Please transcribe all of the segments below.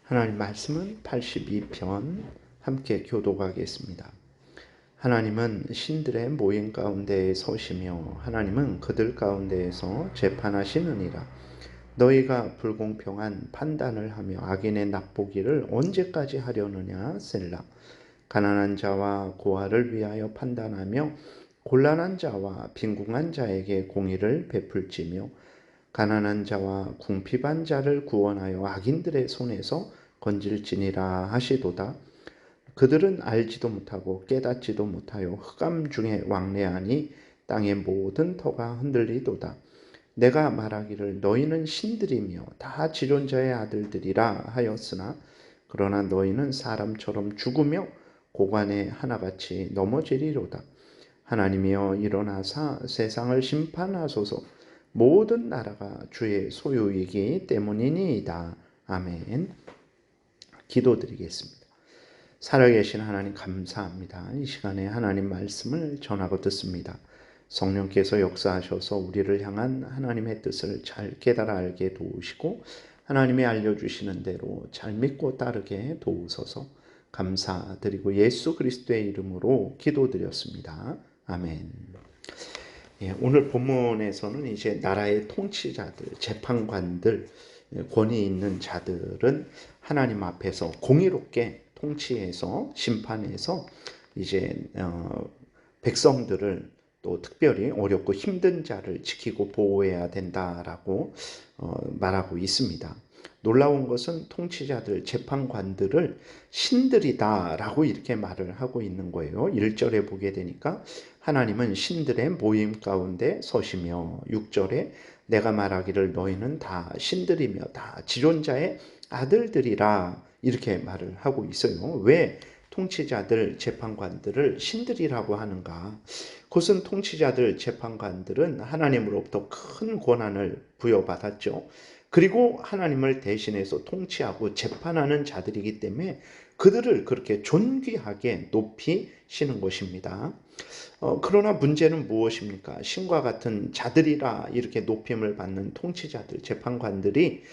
하나님 말씀은 82편 함께 교독하겠습니다. 하나님은 신들의 모임 가운데에 서시며 하나님은 그들 가운데에서 재판하시느니라. 너희가 불공평한 판단을 하며 악인의 납보기를 언제까지 하려느냐. 셀라. 가난한 자와 고아를 위하여 판단하며 곤란한 자와 빈궁한 자에게 공의를 베풀지며 가난한 자와 궁핍한 자를 구원하여 악인들의 손에서 건질지니라 하시도다. 그들은 알지도 못하고 깨닫지도 못하여 흑암 중에 왕래하니 땅의 모든 터가 흔들리도다. 내가 말하기를 너희는 신들이며 다 지존자의 아들들이라 하였으나 그러나 너희는 사람처럼 죽으며 고관에 하나같이 넘어지리로다. 하나님이여 일어나사 세상을 심판하소서. 모든 나라가 주의 소유이기 때문이니이다. 아멘. 기도드리겠습니다. 살아계신 하나님 감사합니다. 이 시간에 하나님 말씀을 전하고 듣습니다. 성령께서 역사하셔서 우리를 향한 하나님의 뜻을 잘 깨달아 알게 도우시고 하나님이 알려주시는 대로 잘 믿고 따르게 도우소서. 감사드리고 예수 그리스도의 이름으로 기도드렸습니다. 아멘. 오늘 본문에서는 이제 나라의 통치자들, 재판관들, 권위 있는 자들은 하나님 앞에서 공의롭게 통치해서 심판해서 이제 백성들을 또 특별히 어렵고 힘든 자를 지키고 보호해야 된다라고 말하고 있습니다. 놀라운 것은 통치자들, 재판관들을 신들이다라고 이렇게 말을 하고 있는 거예요. 1절에 보게 되니까 하나님은 신들의 모임 가운데 서시며 6절에 내가 말하기를 너희는 다 신들이며 다 지존자의 아들들이라 이렇게 말을 하고 있어요. 왜 통치자들, 재판관들을 신들이라고 하는가? 그것은 통치자들, 재판관들은 하나님으로부터 큰 권한을 부여받았죠. 그리고 하나님을 대신해서 통치하고 재판하는 자들이기 때문에 그들을 그렇게 존귀하게 높이시는 것입니다. 그러나 문제는 무엇입니까? 신과 같은 자들이라 이렇게 높임을 받는 통치자들, 재판관들이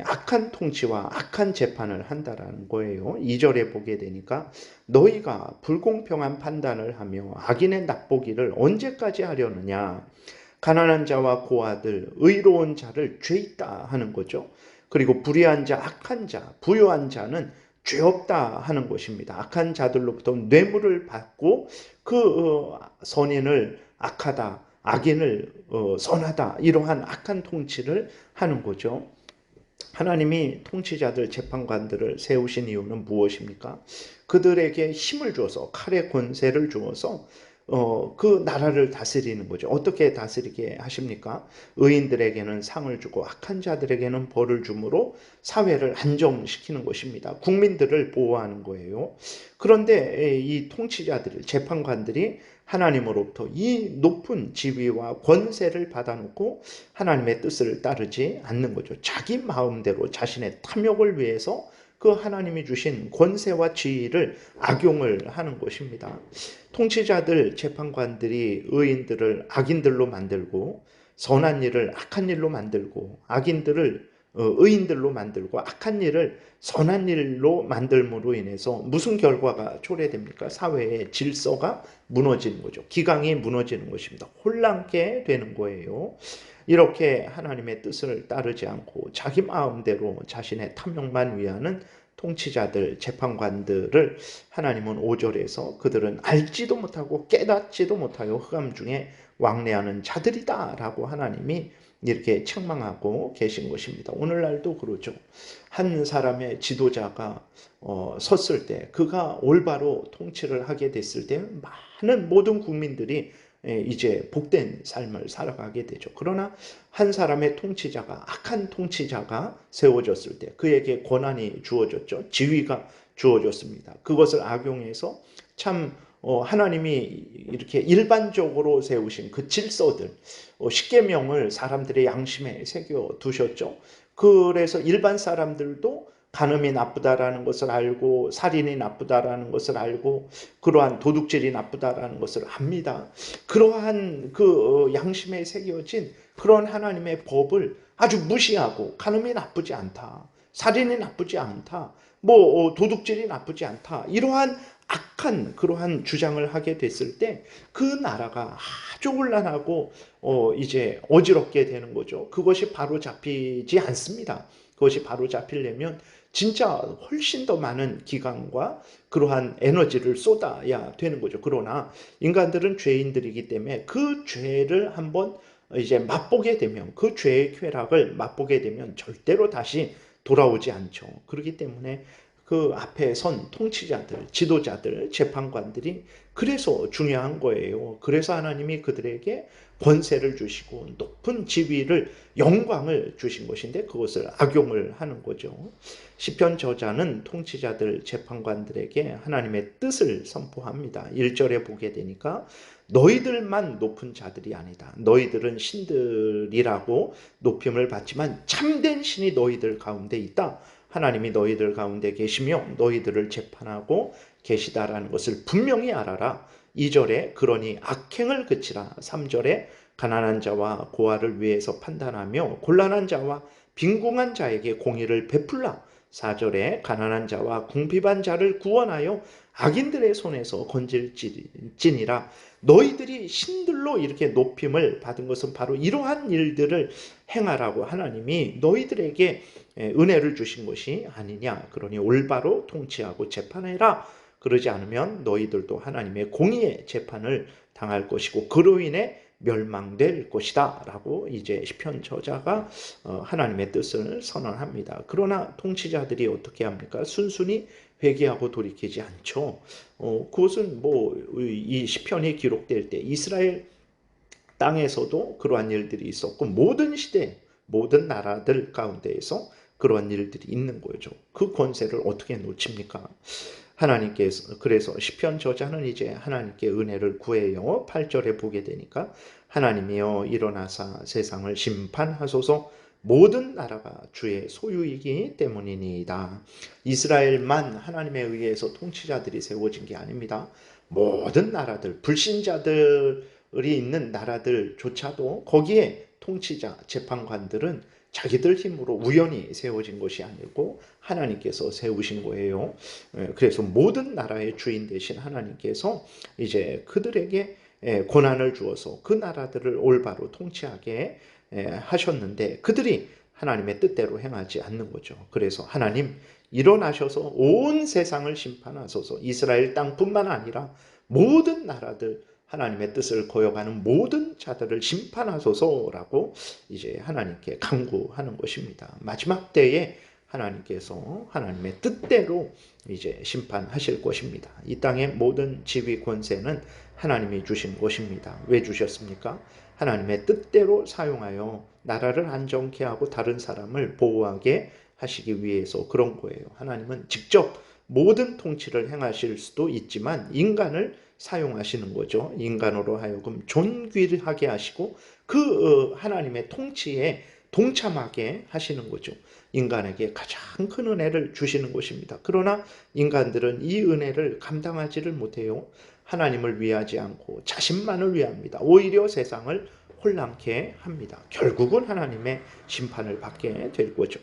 악한 통치와 악한 재판을 한다라는 거예요. 2절에 보게 되니까 너희가 불공평한 판단을 하며 악인의 납보기를 언제까지 하려느냐. 가난한 자와 고아들, 의로운 자를 죄 있다 하는 거죠. 그리고 불의한 자, 악한 자, 부유한 자는 죄 없다 하는 것입니다. 악한 자들로부터 뇌물을 받고 그 선인을 악하다, 악인을 선하다 이러한 악한 통치를 하는 거죠. 하나님이 통치자들, 재판관들을 세우신 이유는 무엇입니까? 그들에게 힘을 주어서 칼의 권세를 주어서 그 나라를 다스리는 거죠. 어떻게 다스리게 하십니까? 의인들에게는 상을 주고 악한 자들에게는 벌을 주므로 사회를 안정시키는 것입니다. 국민들을 보호하는 거예요. 그런데 이 통치자들, 재판관들이 하나님으로부터 이 높은 지위와 권세를 받아놓고 하나님의 뜻을 따르지 않는 거죠. 자기 마음대로 자신의 탐욕을 위해서 그 하나님이 주신 권세와 지위를 악용을 하는 것입니다. 통치자들, 재판관들이 의인들을 악인들로 만들고 선한 일을 악한 일로 만들고 악인들을 의인들로 만들고 악한 일을 선한 일로 만들므로 인해서 무슨 결과가 초래됩니까? 사회의 질서가 무너지는 거죠. 기강이 무너지는 것입니다. 혼란케 되는 거예요. 이렇게 하나님의 뜻을 따르지 않고 자기 마음대로 자신의 탐욕만 위하는 통치자들, 재판관들을 하나님은 5절에서 그들은 알지도 못하고 깨닫지도 못하여 흑암 중에 왕래하는 자들이다라고 하나님이 이렇게 책망하고 계신 것입니다. 오늘날도 그러죠. 한 사람의 지도자가 섰을 때 그가 올바로 통치를 하게 됐을 때 많은 모든 국민들이 이제 복된 삶을 살아가게 되죠. 그러나 한 사람의 통치자가 악한 통치자가 세워졌을 때 그에게 권한이 주어졌죠. 지위가 주어졌습니다. 그것을 악용해서 참 하나님이 이렇게 일반적으로 세우신 그 질서들, 십계명을 사람들의 양심에 새겨 두셨죠. 그래서 일반 사람들도 간음이 나쁘다라는 것을 알고 살인이 나쁘다라는 것을 알고 그러한 도둑질이 나쁘다라는 것을 압니다. 그러한 그 양심에 새겨진 그런 하나님의 법을 아주 무시하고 간음이 나쁘지 않다. 살인이 나쁘지 않다. 뭐 도둑질이 나쁘지 않다. 이러한 악한 그러한 주장을 하게 됐을 때 그 나라가 아주 혼란하고 이제 어지럽게 되는 거죠. 그것이 바로 잡히지 않습니다. 그것이 바로 잡히려면 진짜 훨씬 더 많은 기간과 그러한 에너지를 쏟아야 되는 거죠. 그러나 인간들은 죄인들이기 때문에 그 죄를 한번 이제 맛보게 되면, 그 죄의 쾌락을 맛보게 되면 절대로 다시 돌아오지 않죠. 그렇기 때문에 그 앞에 선 통치자들, 지도자들, 재판관들이 그래서 중요한 거예요. 그래서 하나님이 그들에게 권세를 주시고 높은 지위를, 영광을 주신 것인데 그것을 악용을 하는 거죠. 시편 저자는 통치자들, 재판관들에게 하나님의 뜻을 선포합니다. 1절에 보게 되니까 너희들만 높은 자들이 아니다. 너희들은 신들이라고 높임을 받지만 참된 신이 너희들 가운데 있다. 하나님이 너희들 가운데 계시며 너희들을 재판하고 계시다라는 것을 분명히 알아라. 2절에 그러니 악행을 그치라. 3절에 가난한 자와 고아를 위해서 판단하며 곤란한 자와 빈궁한 자에게 공의를 베풀라. 4절에 가난한 자와 궁핍한 자를 구원하여 악인들의 손에서 건질지니라. 너희들이 신들로 이렇게 높임을 받은 것은 바로 이러한 일들을 행하라고 하나님이 너희들에게 은혜를 주신 것이 아니냐. 그러니 올바로 통치하고 재판해라. 그러지 않으면 너희들도 하나님의 공의의 재판을 당할 것이고 그로 인해 멸망될 것이다 라고 이제 시편 저자가 하나님의 뜻을 선언합니다. 그러나 통치자들이 어떻게 합니까? 순순히 회개하고 돌이키지 않죠. 그것은 뭐 이 시편이 기록될 때 이스라엘 땅에서도 그러한 일들이 있었고 모든 시대, 모든 나라들 가운데에서 그러한 일들이 있는 거죠. 그 권세를 어떻게 놓칩니까? 하나님께서, 그래서 시편 저자는 이제 하나님께 은혜를 구해요. 8절에 보게 되니까 하나님이여 일어나사 세상을 심판하소서. 모든 나라가 주의 소유이기 때문이니이다. 이스라엘만 하나님에 의해서 통치자들이 세워진 게 아닙니다. 모든 나라들, 불신자들이 있는 나라들조차도 거기에 통치자, 재판관들은 자기들 힘으로 우연히 세워진 것이 아니고 하나님께서 세우신 거예요. 그래서 모든 나라의 주인 되신 하나님께서 이제 그들에게 고난을 주어서 그 나라들을 올바로 통치하게 하셨는데 그들이 하나님의 뜻대로 행하지 않는 거죠. 그래서 하나님 일어나셔서 온 세상을 심판하소서. 이스라엘 땅뿐만 아니라 모든 나라들, 하나님의 뜻을 거역하는 모든 자들을 심판하소서라고 이제 하나님께 간구하는 것입니다. 마지막 때에 하나님께서 하나님의 뜻대로 이제 심판하실 것입니다. 이 땅의 모든 지위 권세는 하나님이 주신 것입니다. 왜 주셨습니까? 하나님의 뜻대로 사용하여 나라를 안정케 하고 다른 사람을 보호하게 하시기 위해서 그런 거예요. 하나님은 직접 모든 통치를 행하실 수도 있지만 인간을 사용하시는 거죠. 인간으로 하여금 존귀하게 하시고 그 하나님의 통치에 동참하게 하시는 거죠. 인간에게 가장 큰 은혜를 주시는 것입니다. 그러나 인간들은 이 은혜를 감당하지를 못해요. 하나님을 위하지 않고 자신만을 위합니다. 오히려 세상을 혼란케 합니다. 결국은 하나님의 심판을 받게 될 거죠.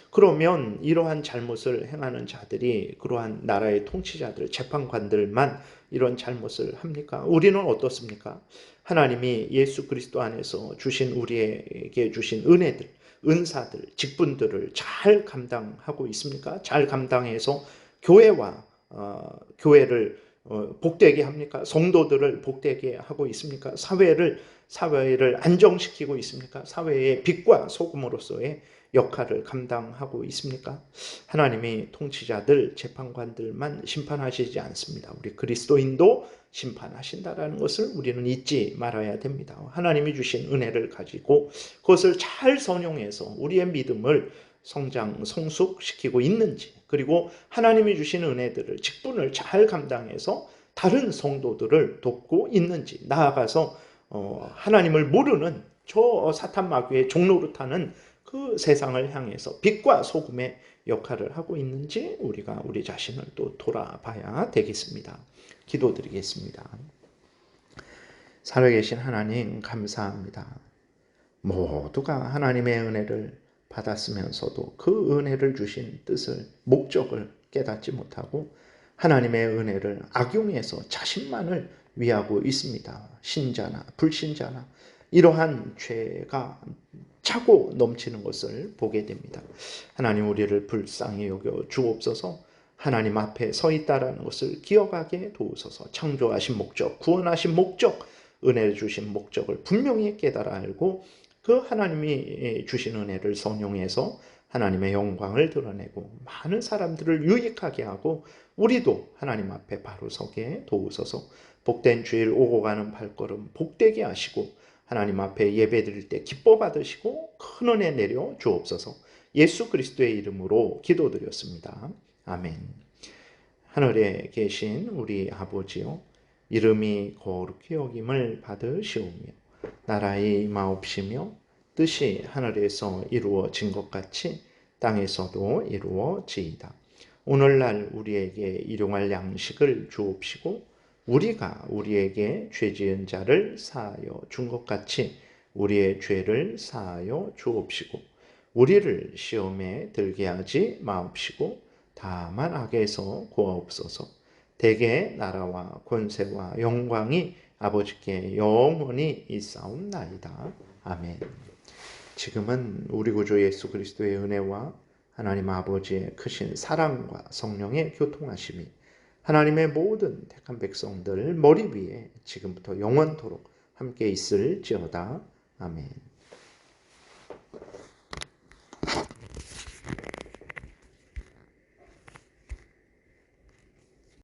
그러면 이러한 잘못을 행하는 자들이 그러한 나라의 통치자들, 재판관들만 이런 잘못을 합니까? 우리는 어떻습니까? 하나님이 예수 그리스도 안에서 주신 우리에게 주신 은혜들, 은사들, 직분들을 잘 감당하고 있습니까? 잘 감당해서 교회와 교회를 복되게 합니까? 성도들을 복되게 하고 있습니까? 사회를 안정시키고 있습니까? 사회의 빛과 소금으로서의 역할을 감당하고 있습니까? 하나님이 통치자들, 재판관들만 심판하시지 않습니다. 우리 그리스도인도 심판하신다라는 것을 우리는 잊지 말아야 됩니다. 하나님이 주신 은혜를 가지고 그것을 잘 선용해서 우리의 믿음을 성장, 성숙시키고 있는지, 그리고 하나님이 주신 은혜들을, 직분을 잘 감당해서 다른 성도들을 돕고 있는지, 나아가서 하나님을 모르는 저 사탄 마귀의 종노릇하는 그 세상을 향해서 빛과 소금의 역할을 하고 있는지 우리가 우리 자신을 또 돌아봐야 되겠습니다. 기도드리겠습니다. 살아계신 하나님 감사합니다. 모두가 하나님의 은혜를 받았으면서도 그 은혜를 주신 뜻을, 목적을 깨닫지 못하고 하나님의 은혜를 악용해서 자신만을 위하고 있습니다. 신자나 불신자나 이러한 죄가 차고 넘치는 것을 보게 됩니다. 하나님, 우리를 불쌍히 여겨 주옵소서. 하나님 앞에 서 있다라는 것을 기억하게 도우소서. 창조하신 목적, 구원하신 목적, 은혜를 주신 목적을 분명히 깨달아 알고 그 하나님이 주신 은혜를 선용해서 하나님의 영광을 드러내고 많은 사람들을 유익하게 하고 우리도 하나님 앞에 바로 서게 도우소서. 복된 주일 오고 가는 발걸음 복되게 하시고 하나님 앞에 예배드릴 때 기뻐 받으시고 큰 은혜 내려 주옵소서. 예수 그리스도의 이름으로 기도드렸습니다. 아멘. 하늘에 계신 우리 아버지요, 이름이 거룩히 여김을 받으시오며 나라의 임하옵시며 뜻이 하늘에서 이루어진 것 같이 땅에서도 이루어지이다. 오늘날 우리에게 일용할 양식을 주옵시고 우리가 우리에게 죄 지은 자를 사하여 준 것 같이 우리의 죄를 사하여 주옵시고 우리를 시험에 들게 하지 마옵시고 다만 악에서 구하옵소서. 대개 나라와 권세와 영광이 아버지께 영원히 있사옵나이다. 아멘. 지금은 우리 구주 예수 그리스도의 은혜와 하나님 아버지의 크신 사랑과 성령의 교통하심이 하나님의 모든 택한 백성들 머리 위에 지금부터 영원토록 함께 있을지어다. 아멘.